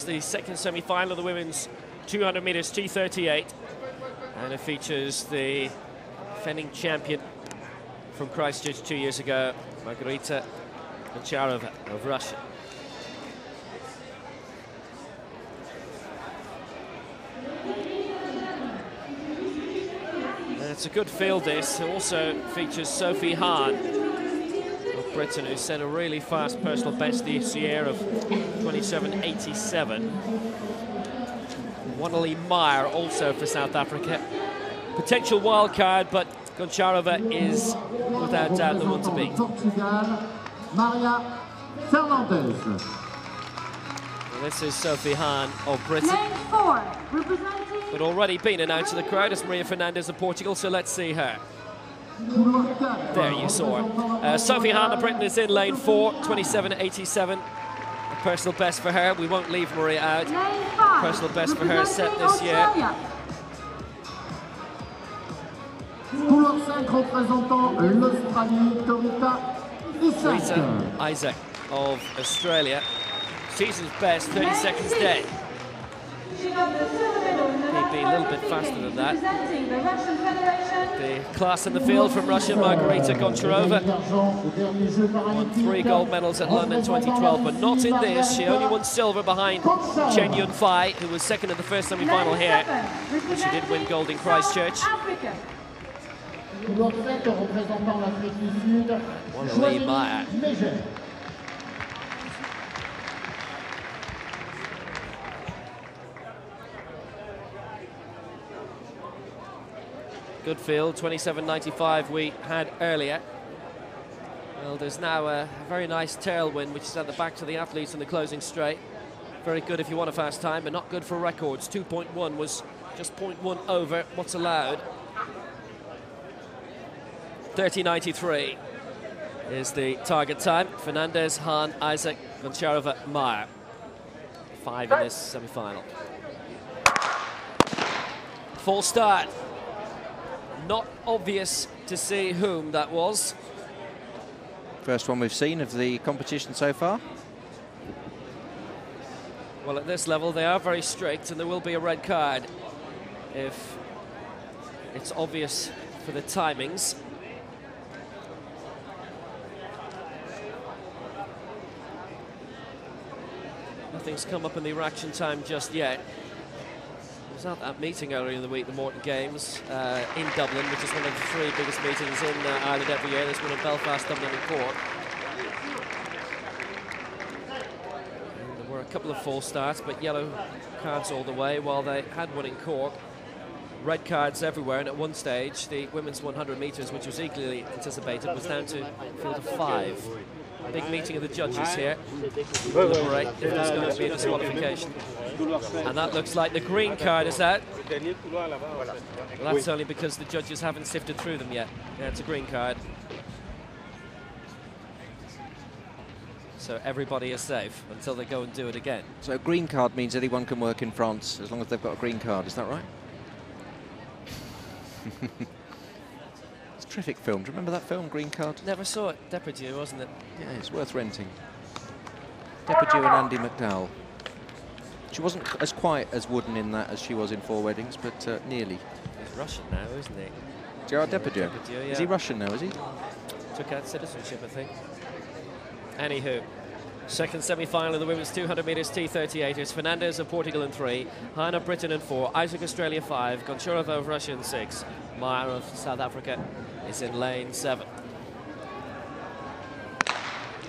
The second semi-final of the women's 200 meters T38, and it features the defending champion from Christchurch 2 years ago, Margarita Goncharova of Russia. And it's a good field, this. It also features Sophie Hahn of Britain, who set a really fast personal best this year of 27.87. Juanelie Meijer also for South Africa. Potential wild card, but Goncharova is without doubt the one to beat. Fernandes. Well, this is Sophie Hahn of Britain, but already been announced to the crowd as Fernandes of Portugal, so let's see her. There you saw her. Sophie Hahn of Britain is in lane 4, 27.87. A personal best for her. We won't leave Maria out. Personal best for her set this year. Torita Isaac of Australia. Season's best, 30 seconds dead. He'd be a little bit faster than that. The class in the field from Russia, Margarita Goncharova, won 3 gold medals at London 2012, but not in this. She only won silver behind Chen Yunfei, who was second in the first semi-final here, but she did win gold in Christchurch. Juanelie Meijer. Good field, 27.95 we had earlier. Well, there's now a very nice tailwind, which is at the back to the athletes in the closing straight. Very good if you want a fast time, but not good for records. 2.1 was just 0.1 over what's allowed. 30.93 is the target time. Fernandes, Hahn, Isaac, Goncharova, Meijer. 5 in this semi-final. Full start. Not obvious to see whom that was. First one we've seen of the competition so far. Well, at this level they are very strict, and there will be a red card if it's obvious for the timings. Nothing's come up in the reaction time just yet. I was at that meeting earlier in the week, the Morton Games in Dublin, which is one of the 3 biggest meetings in Ireland every year. There's one in Belfast, Dublin and Cork. And there were a couple of false starts, but yellow cards all the way, while they had one in Cork. Red cards everywhere, and at one stage, the women's 100 metres, which was eagerly anticipated, was down to a field of 5. Big meeting of the judges here. Deliberate if there's going to be a disqualification. And that looks like the green card is out. Well, that's only because the judges haven't sifted through them yet. Yeah, it's a green card. So everybody is safe until they go and do it again. So a green card means anyone can work in France as long as they've got a green card, is that right? It's a terrific film. Do you remember that film, Green Card? Never saw it. Depardieu, wasn't it? Yeah, it's worth renting. Depardieu and Andy McDowell. She wasn't as quite as wooden in that as she was in 4 Weddings, but nearly. He's Russian now, isn't he? Gerard Depardieu? Yeah. Is he Russian now, is he? Took out citizenship, I think. Anywho, second semi-final of the women's 200 metres T38 is Fernandes of Portugal in 3, Hahn of Britain in 4, Isaac Australia 5, Goncharova of Russia in 6, Meijer of South Africa is in lane 7.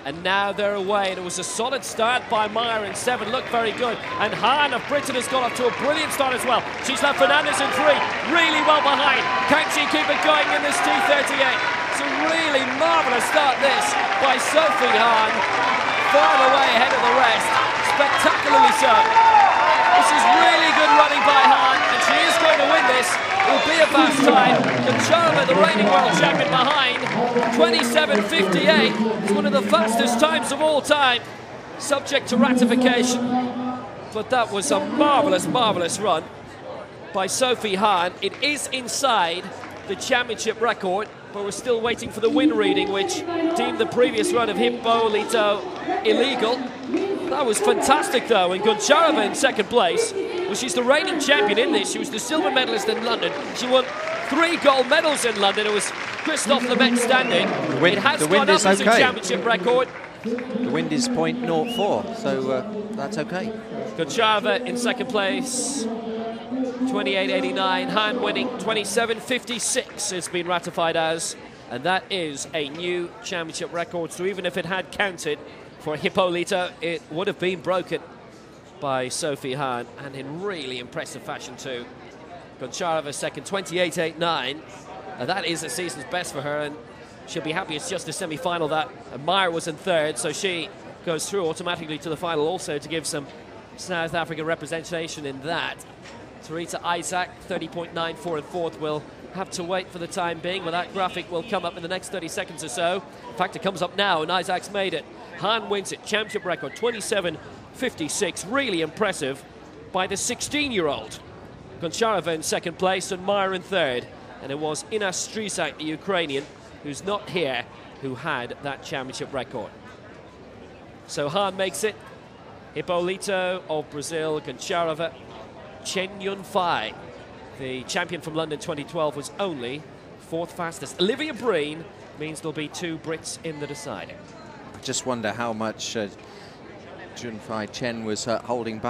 And now they're away, and it was a solid start by Meijer in 7, looked very good. And Hahn of Britain has got off to a brilliant start as well. She's left Fernandes in 3, really well behind. Can she keep it going in this T38? It's a really marvellous start this by Sophie Hahn. Far and away ahead of the rest, spectacularly so. This is really good running by Hahn, and she is going to win this. It will be a fast time. Goncharova, the reigning world champion, behind. 27.58. It's one of the fastest times of all time, subject to ratification. But that was a marvellous, marvellous run by Sophie Hahn. It is inside the championship record, but we're still waiting for the win reading, which deemed the previous run of Hippolyto illegal. That was fantastic, though, and Goncharova in second place. Well, she's the reigning champion in this. She was the silver medalist in London. She won 3 gold medals in London. It was Christophe Lemaitre standing. It has gone up as a championship record. The wind is .04, so that's okay. Goncharova in second place, 28.89. Hahn winning 27.56. It's been ratified as, and that is a new championship record. So even if it had counted for Hippolyta, it would have been broken by Sophie Hahn, and in really impressive fashion too. Goncharova second, 28.89. That is the season's best for her, and she'll be happy it's just a semi-final that Meijer was in third, so she goes through automatically to the final also to give some South African representation in that. Torita Isaac, 30.94 in fourth. Will have to wait for the time being, but that graphic will come up in the next 30 seconds or so. In fact, it comes up now, and Isaac's made it. Hahn wins it, championship record, 27.56. Really impressive by the 16-year-old. Goncharova in second place and Meijer in third. And it was Ina Strisak, the Ukrainian, who's not here, who had that championship record. So Hahn makes it. Hippolyto of Brazil, Goncharova, Chen Yunfei, the champion from London 2012, was only fourth fastest. Olivia Breen means there'll be 2 Brits in the deciding. I just wonder how much Junfei Chen was holding back.